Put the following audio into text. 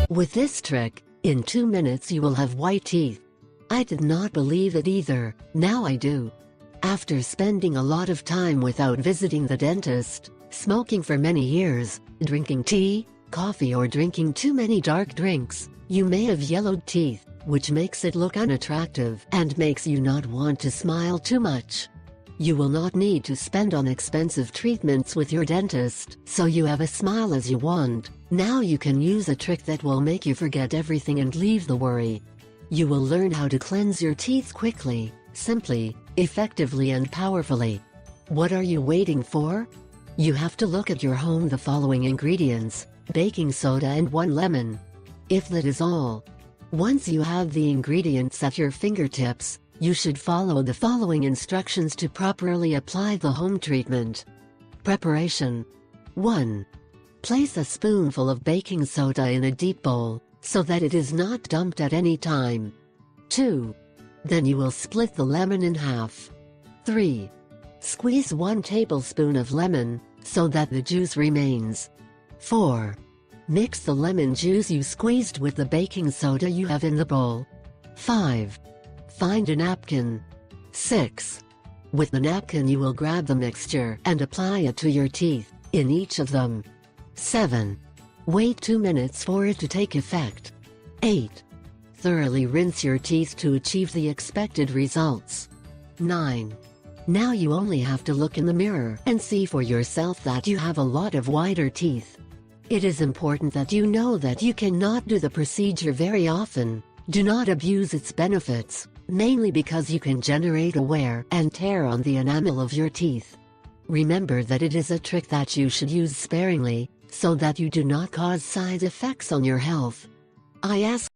With this trick, in 2 minutes you will have white teeth. I did not believe it either, now I do. After spending a lot of time without visiting the dentist, smoking for many years, drinking tea, coffee or drinking too many dark drinks, you may have yellowed teeth, which makes it look unattractive and makes you not want to smile too much. You will not need to spend on expensive treatments with your dentist, so you have a smile as you want. Now you can use a trick that will make you forget everything and leave the worry. You will learn how to cleanse your teeth quickly, simply, effectively and powerfully. What are you waiting for? You have to look at your home the following ingredients: baking soda and 1 lemon. If that is all. Once you have the ingredients at your fingertips, you should follow the following instructions to properly apply the home treatment. Preparation. 1. Place a spoonful of baking soda in a deep bowl, so that it is not dumped at any time. 2. Then you will split the lemon in half. 3. Squeeze 1 tablespoon of lemon, so that the juice remains. 4. Mix the lemon juice you squeezed with the baking soda you have in the bowl. 5. Find a napkin. 6. With the napkin you will grab the mixture and apply it to your teeth, in each of them. 7. Wait 2 minutes for it to take effect. 8. Thoroughly rinse your teeth to achieve the expected results. 9. Now you only have to look in the mirror and see for yourself that you have a lot of whiter teeth. It is important that you know that you cannot do the procedure very often. Do not abuse its benefits, mainly because you can generate a wear and tear on the enamel of your teeth. Remember that it is a trick that you should use sparingly, so that you do not cause side effects on your health. I ask